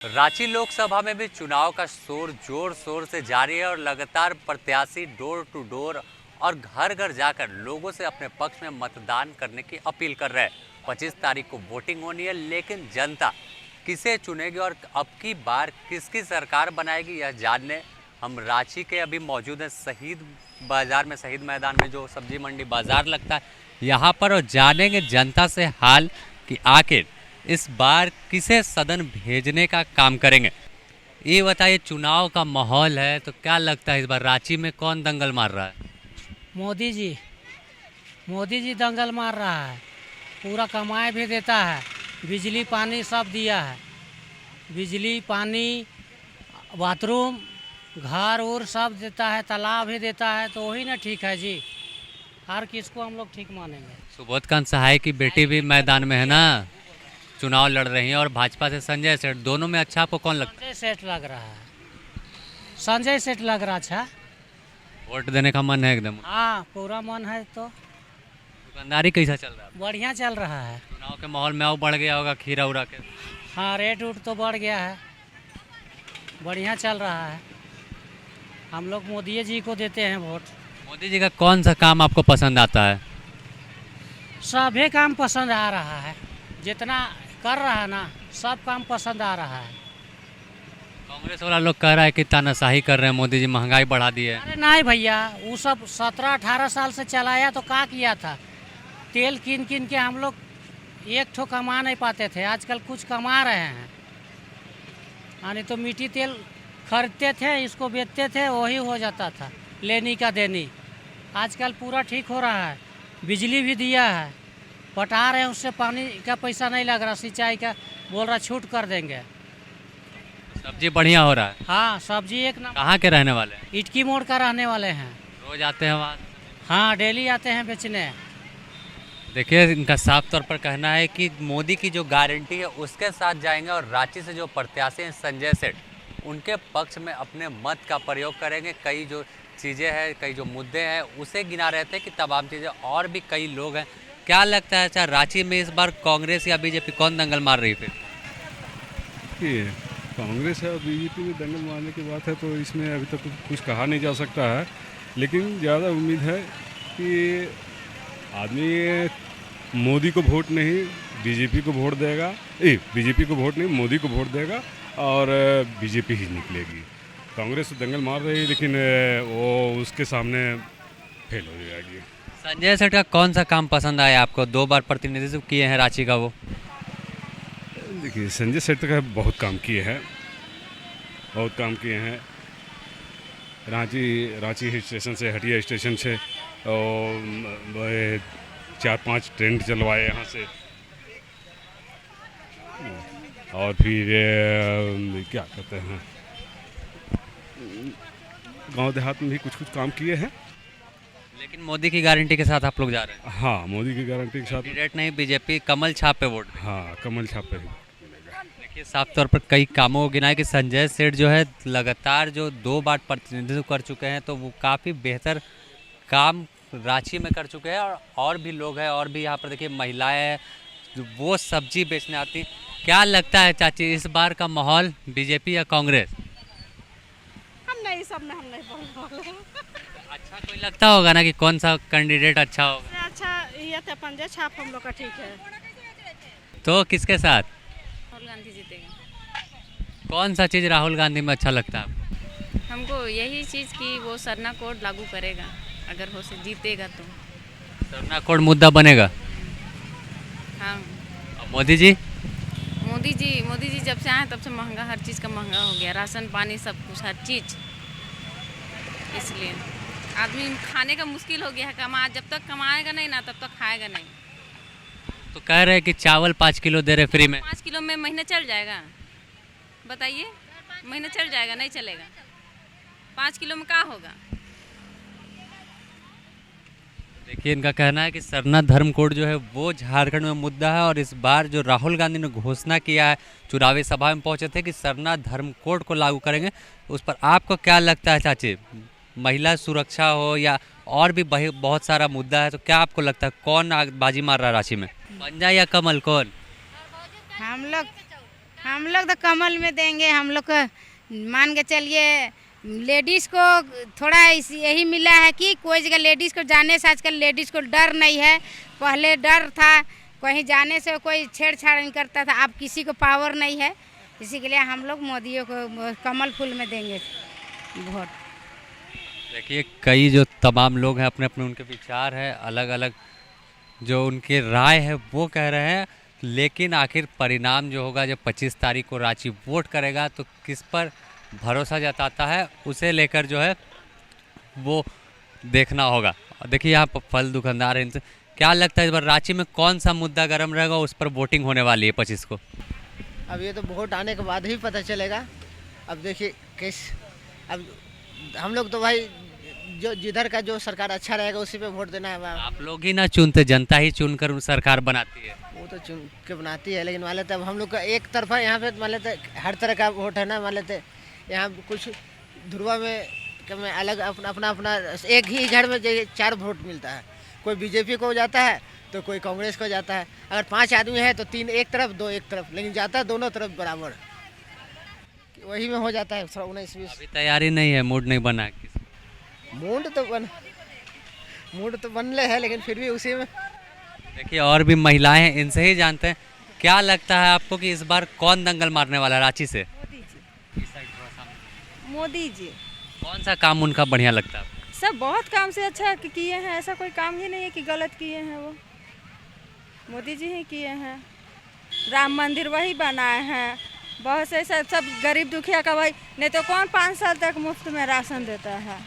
रांची लोकसभा में भी चुनाव का शोर जोर शोर से जारी है और लगातार प्रत्याशी डोर टू डोर और घर घर जाकर लोगों से अपने पक्ष में मतदान करने की अपील कर रहे हैं। 25 तारीख को वोटिंग होनी है, लेकिन जनता किसे चुनेगी और अब की बार किसकी सरकार बनाएगी यह जानने हम रांची के अभी मौजूद हैं शहीद बाजार में, शहीद मैदान में जो सब्जी मंडी बाजार लगता है यहाँ पर, और जानेंगे जनता से हाल कि आखिर इस बार किसे सदन भेजने का काम करेंगे। ये बताइए, चुनाव का माहौल है तो क्या लगता है इस बार रांची में कौन दंगल मार रहा है? मोदी जी दंगल मार रहा है। पूरा कमाई भी देता है, बिजली पानी सब दिया है, बिजली पानी बाथरूम घर उर सब देता है, तालाब भी देता है, तो वही ना ठीक है जी। हर किसको हम लोग ठीक मानेंगे। सुबोधकांत सहाय की बेटी भी मैदान में है ना, चुनाव लड़ रही है, और भाजपा से संजय सेठ, दोनों में अच्छा आपको कौन लगता है? संजय सेठ लग रहा है, संजय सेठ लग रहा। अच्छा, वोट देने का मन है एकदम? हाँ पूरा मन है। तो दुकानदारी कैसा चल रहा है? बढ़िया चल रहा है। चुनाव के माहौल में और बढ़ गया होगा खीरा उरा के? हाँ, रेट उट तो बढ़ गया है, बढ़िया चल रहा है। हम लोग मोदी जी को देते हैं वोट। मोदी जी का कौन सा काम आपको पसंद आता है? सभी काम पसंद आ रहा है, जितना कर रहा है ना सब काम पसंद आ रहा है। कांग्रेस वाला लोग कह रहा है कि तानाशाही कर रहे हैं, मोदी जी महंगाई बढ़ा दी है। अरे नहीं भैया, वो सब 17-18 साल से चलाया तो क्या किया था? तेल किन किन के हम लोग एक ठो कमा नहीं पाते थे, आजकल कुछ कमा रहे हैं। यानी तो मीठी तेल खरीदते थे, इसको बेचते थे, वही हो जाता था लेनी का देनी। आजकल पूरा ठीक हो रहा है, बिजली भी दिया है, पटा रहे हैं, उससे पानी का पैसा नहीं लग रहा, सिंचाई का बोल रहा छूट कर देंगे। सब्जी बढ़िया हो रहा है? हाँ, सब्जी एक नंबर। कहाँ के रहने वाले हैं? इटकी मोड़ का रहने वाले हैं। रोज आते हैं वहाँ? हाँ, डेली आते हैं बेचने। देखिए, इनका साफ तौर पर कहना है कि मोदी की जो गारंटी है उसके साथ जाएंगे, और रांची से जो प्रत्याशी हैं संजय सेठ, उनके पक्ष में अपने मत का प्रयोग करेंगे। कई जो चीज़ें हैं, कई जो मुद्दे हैं उसे गिना रहते हैं कि तमाम चीज़ें, और भी कई लोग हैं। क्या लगता है अच्छा, रांची में इस बार कांग्रेस या बीजेपी कौन दंगल मार रही फिर? ये कांग्रेस है और बीजेपी में दंगल मारने की बात है तो इसमें अभी तक कुछ कहा नहीं जा सकता है, लेकिन ज़्यादा उम्मीद है कि आदमी मोदी को वोट नहीं बीजेपी को वोट देगा, बीजेपी को वोट नहीं मोदी को वोट देगा, और बीजेपी ही निकलेगी। कांग्रेस तो दंगल मार रही है, लेकिन वो उसके सामने फेल हो जाएगी। संजय सेठ का कौन सा काम पसंद आया आपको? 2 बार प्रतिनिधित्व किए हैं रांची का वो। देखिए, संजय सेठ का बहुत काम किए हैं, बहुत काम किए हैं। रांची स्टेशन से, हटिया स्टेशन से, और 4-5 ट्रेन चलवाए यहाँ से, और फिर क्या कहते हैं, गांव देहात में भी कुछ काम किए हैं। लेकिन मोदी की गारंटी के साथ आप लोग जा रहे हैं? हाँ, मोदी की गारंटी के साथ। कैंडिडेट नहीं, बीजेपी कमल छाप पे वोट? हाँ, कमल छाप पे। देखिए, साफ तौर पर कई कामों को गिनाए कि संजय सेठ जो है लगातार जो 2 बार प्रतिनिधित्व कर चुके हैं, तो वो काफ़ी बेहतर काम रांची में कर चुके हैं। और भी लोग हैं, और भी यहाँ पर देखिए महिलाएं हैं जो वो सब्जी बेचने आती। क्या लगता है चाची, इस बार का माहौल बीजेपी या कांग्रेस? हम नहीं, सब में हम नहीं बोलने वाले। अच्छा कोई लगता होगा ना कि कौन सा कैंडिडेट अच्छा होगा? अच्छा ये तो पंजे छाप हम लोग का ठीक है। तो किसके साथ? राहुल गांधी जीतेगा। कौन सा चीज़ राहुल गांधी में अच्छा लगता है आपको? हमको यही चीज़ कि वो सरना कोड लागू करेगा, अगर हो से जीतेगा तो। सरना कोड मुद्दा बनेगा? हाँ। और मोदी जी मोदी जी जब से आए तब से महंगा, हर चीज़ का महंगा हो गया, राशन पानी सब कुछ, हर चीज़। इसलिए आदमी खाने का मुश्किल हो गया है। जब तक कमाएगा नहीं ना तब तक खाएगा नहीं। तो कह रहे हैं कि चावल 5 किलो दे रहे फ्री में। 5 किलो में महीना चल जाएगा? बताइए, महीना चल जाएगा? नहीं चलेगा। 5 किलो में क्या होगा? देखिए, इनका कहना है कि सरना धर्म कोड जो है वो झारखंड में मुद्दा है, और इस बार जो राहुल गांधी ने घोषणा किया है, चुनावी सभा में पहुंचे थे कि सरना धर्म कोड को लागू करेंगे, उस पर आपको क्या लगता है चाची? महिला सुरक्षा हो या और भी बहुत सारा मुद्दा है, तो क्या आपको लगता है कौन बाजी मार रहा है रांची में, पंजा या कमल, कौन? हम लोग हम लोग तो कमल में देंगे। हम लोग को मान के चलिए लेडीज़ को थोड़ा यही मिला है कि कोई जगह लेडीज़ को जाने से आजकल लेडीज़ को डर नहीं है। पहले डर था, कहीं जाने से कोई छेड़छाड़ नहीं करता था, अब किसी को पावर नहीं है। इसी के लिए हम लोग मोदियों को कमल फूल में देंगे वोट। देखिए कई जो तमाम लोग हैं अपने अपने उनके विचार है, अलग अलग जो उनके राय है वो कह रहे हैं, लेकिन आखिर परिणाम जो होगा जब 25 तारीख को रांची वोट करेगा तो किस पर भरोसा जताता है उसे लेकर जो है वो देखना होगा। और देखिए यहाँ पर फल दुकानदार हैं, इनसे क्या लगता है इस बार रांची में कौन सा मुद्दा गर्म रहेगा, उस पर वोटिंग होने वाली है 25 को? अब ये तो वोट आने के बाद ही पता चलेगा। अब देखिए अब हम लोग तो भाई जो जिधर का जो सरकार अच्छा रहेगा उसी पे वोट देना है। आप लोग ही ना चुनते, जनता ही चुनकर सरकार बनाती है। वो तो चुन के बनाती है, लेकिन मान लेते अब हम लोग का एक तरफा यहाँ पे मान लेते हर तरह का वोट है ना। मान लेते यहाँ कुछ ध्रुवा में अलग अपना एक ही घर में 4 वोट मिलता है। कोई बीजेपी को जाता है तो कोई कांग्रेस को जाता है। अगर 5 आदमी है तो 3 एक तरफ 2 एक तरफ, लेकिन जाता है दोनों तरफ बराबर, वही में हो जाता है 19-20। अभी तैयारी नहीं है, मूड नहीं बना है? मूड तो बनले है, लेकिन फिर भी उसी में। देखिए और भी महिलाएं हैं, इनसे ही जानते हैं क्या लगता है आपको कि इस बार कौन दंगल मारने वाला है रांची से? मोदी जी। कौन सा काम उनका बढ़िया लगता है आपको? सब बहुत काम से अच्छा किए हैं, ऐसा कोई काम ही नहीं है कि गलत किए हैं। वो मोदी जी ही किए हैं। राम मंदिर वही बनाए हैं, बहुत से सब गरीब दुखिया का वही। नहीं तो कौन 5 साल तक मुफ्त में राशन देता है?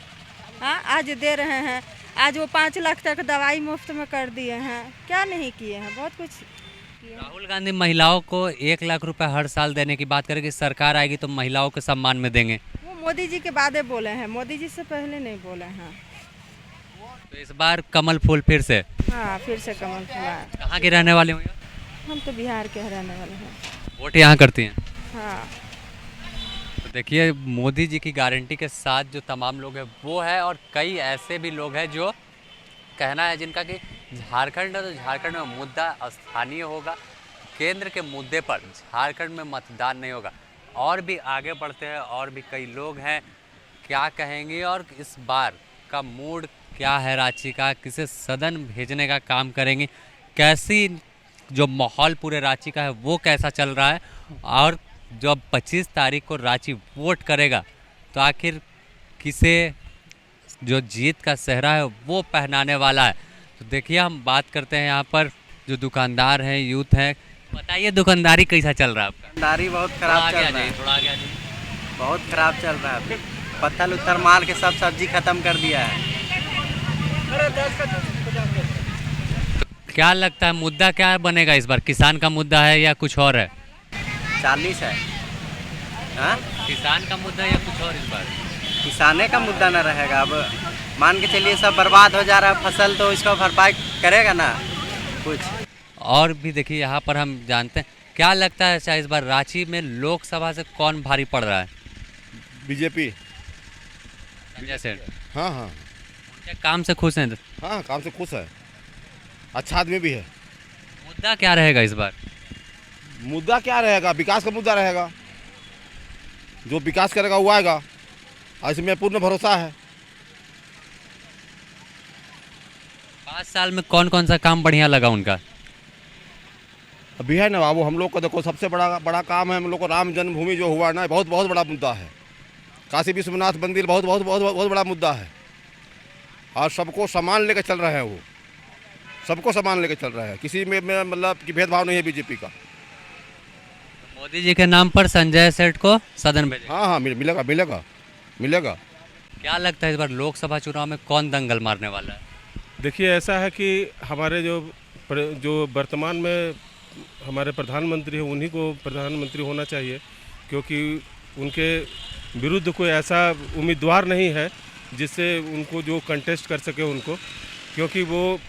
हाँ आज दे रहे हैं। आज वो 5 लाख तक दवाई मुफ्त में कर दिए हैं। क्या नहीं किए हैं, बहुत कुछ किए हैं। राहुल गांधी महिलाओं को 1 लाख रुपए हर साल देने की बात करेगी, सरकार आएगी तो महिलाओं के सम्मान में देंगे। वो मोदी जी के बाद बोले हैं, मोदी जी से पहले नहीं बोले हैं। तो इस बार कमल फूल फिर से? हाँ फिर से कमल फूला। कहाँ के रहने वाले हो? हम तो बिहार के रहने वाले हैं। वोट यहाँ करती हैं? हाँ। तो देखिए मोदी जी की गारंटी के साथ जो तमाम लोग हैं वो है, और कई ऐसे भी लोग हैं जो कहना है जिनका कि झारखंड है तो झारखंड में मुद्दा स्थानीय होगा, केंद्र के मुद्दे पर झारखंड में मतदान नहीं होगा। और भी आगे बढ़ते हैं, और भी कई लोग हैं, क्या कहेंगे और इस बार का मूड क्या है रांची का, किसे सदन भेजने का काम करेंगे, कैसी जो माहौल पूरे रांची का है वो कैसा चल रहा है, और जब 25 तारीख को रांची वोट करेगा तो आखिर किसे जो जीत का सेहरा है वो पहनाने वाला है। तो देखिए हम बात करते हैं यहाँ पर जो दुकानदार हैं, यूथ हैं। बताइए दुकानदारी कैसा चल रहा है आपका? दुकानदारी बहुत खराब चल रहा है। थोड़ा आगे आ जाइए। बहुत खराब चल रहा है। पत्थर उत्तर मार के सब सब्जी खत्म कर दिया है। क्या लगता है मुद्दा क्या बनेगा इस बार? किसान का मुद्दा है या कुछ और है? 40 है। हाँ? किसान का मुद्दा या कुछ और इस बार? किसाने का मुद्दा न रहेगा। अब मान के चलिए सब बर्बाद हो जा रहा है फसल, तो इसका भरपाई करेगा ना कुछ। और भी देखिए यहाँ पर हम जानते हैं, क्या लगता है अच्छा इस बार रांची में लोकसभा से कौन भारी पड़ रहा है? बीजेपी। संजय सेठ। हाँ हाँ क्या काम से खुश हैं? हाँ काम से खुश है, अच्छा आदमी भी है। मुद्दा क्या रहेगा इस बार? मुद्दा क्या रहेगा? विकास का मुद्दा रहेगा। जो विकास करेगा वो आएगा, इसमें पूर्ण भरोसा है। 5 साल में कौन कौन सा काम बढ़िया लगा उनका? अभी है ना बाबू, हम लोग को देखो सबसे बड़ा काम है हम लोग को राम जन्मभूमि जो हुआ ना, बहुत बहुत बड़ा मुद्दा है। काशी विश्वनाथ मंदिर बहुत बहुत बहुत बहुत बड़ा मुद्दा है, और सबको सामान लेकर चल रहे हैं। वो सबको सामान लेकर चल रहा है, किसी में मतलब कि भेदभाव नहीं है बीजेपी का। मोदी जी के नाम पर संजय सेठ को सदन भेजें। हाँ हाँ मिलेगा मिलेगा मिलेगा। क्या लगता है इस बार लोकसभा चुनाव में कौन दंगल मारने वाला है? देखिए ऐसा है कि हमारे जो वर्तमान में हमारे प्रधानमंत्री हैं उन्हीं को प्रधानमंत्री होना चाहिए, क्योंकि उनके विरुद्ध कोई ऐसा उम्मीदवार नहीं है जिससे उनको जो कंटेस्ट कर सके उनको, क्योंकि वो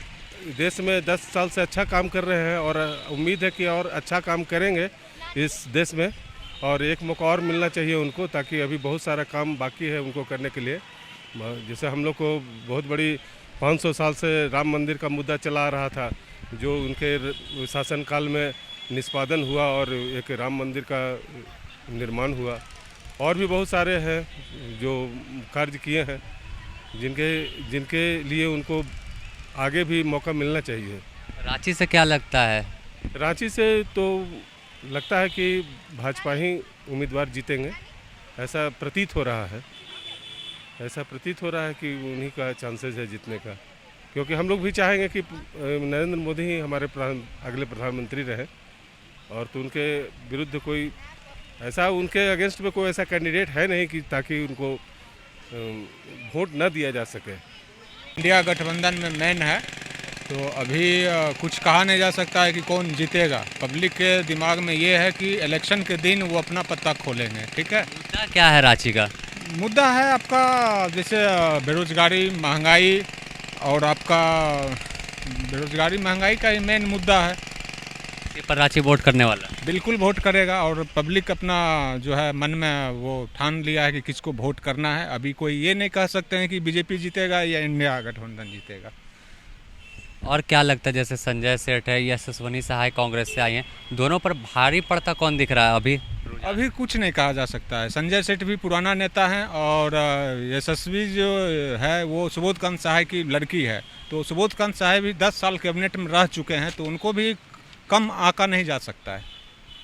देश में 10 साल से अच्छा काम कर रहे हैं और उम्मीद है कि और अच्छा काम करेंगे इस देश में, और एक मौका और मिलना चाहिए उनको, ताकि अभी बहुत सारा काम बाकी है उनको करने के लिए। जैसे हम लोग को बहुत बड़ी 500 साल से राम मंदिर का मुद्दा चला आ रहा था, जो उनके शासनकाल में निष्पादन हुआ और एक राम मंदिर का निर्माण हुआ। और भी बहुत सारे हैं जो कार्य किए हैं जिनके लिए उनको आगे भी मौका मिलना चाहिए। रांची से क्या लगता है? रांची से तो लगता है कि भाजपा ही उम्मीदवार जीतेंगे, ऐसा प्रतीत हो रहा है। ऐसा प्रतीत हो रहा है कि उन्हीं का चांसेस है जीतने का, क्योंकि हम लोग भी चाहेंगे कि नरेंद्र मोदी ही हमारे अगले प्रधानमंत्री रहे, और तो उनके विरुद्ध कोई ऐसा, उनके अगेंस्ट में कोई ऐसा कैंडिडेट है नहीं कि ताकि उनको वोट न दिया जा सके। इंडिया गठबंधन में मेन है, तो अभी कुछ कहा नहीं जा सकता है कि कौन जीतेगा। पब्लिक के दिमाग में ये है कि इलेक्शन के दिन वो अपना पत्ता खोलेंगे। ठीक है, मुद्दा क्या है रांची का? मुद्दा है आपका जैसे बेरोजगारी, महंगाई, और आपका बेरोजगारी महंगाई का ही मेन मुद्दा है। इसी पर रांची वोट करने वाला है। बिल्कुल वोट करेगा, और पब्लिक अपना जो है मन में वो ठान लिया है कि किसको वोट करना है। अभी कोई ये नहीं कह सकते हैं कि बीजेपी जीतेगा या इंडिया गठबंधन जीतेगा। और क्या लगता है, जैसे संजय सेठ है, यशस्विनी सहाय कांग्रेस से आई हैं, दोनों पर भारी पड़ता कौन दिख रहा है अभी? अभी कुछ नहीं कहा जा सकता है। संजय सेठ भी पुराना नेता हैं, और यशस्वी जो है वो सुबोधकांत सहाय की लड़की है, तो सुबोधकांत सहाय भी 10 साल कैबिनेट में रह चुके हैं, तो उनको भी कम आका नहीं जा सकता है।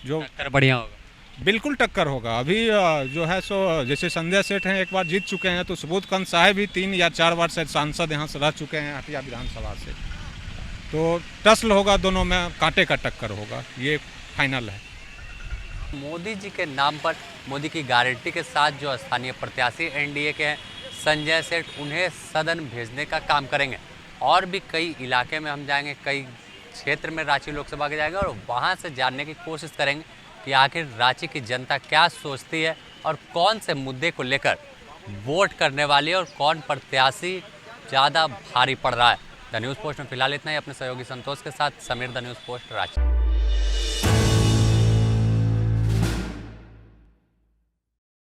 जो टक्कर बढ़िया होगा। बिल्कुल टक्कर होगा। अभी जो है सो जैसे संजय सेठ हैं एक बार जीत चुके हैं, तो सुबोधकांत सहाय भी 3 या 4 बार से सांसद यहाँ से रह चुके हैं हटिया विधानसभा से, तो टसल होगा, दोनों में कांटे का टक्कर होगा, ये फाइनल है। मोदी जी के नाम पर, मोदी की गारंटी के साथ जो स्थानीय प्रत्याशी एनडीए के हैं संजय सेठ, उन्हें सदन भेजने का काम करेंगे। और भी कई इलाके में हम जाएंगे, कई क्षेत्र में रांची लोकसभा के जाएंगे, और वहां से जानने की कोशिश करेंगे कि आखिर रांची की जनता क्या सोचती है और कौन से मुद्दे को लेकर वोट करने वाली है, और कौन प्रत्याशी ज़्यादा भारी पड़ रहा है। द न्यूज़ पोस्ट में फिलहाल इतना ही। अपने सहयोगी संतोष के साथ Sameer, the news post, Ranchi.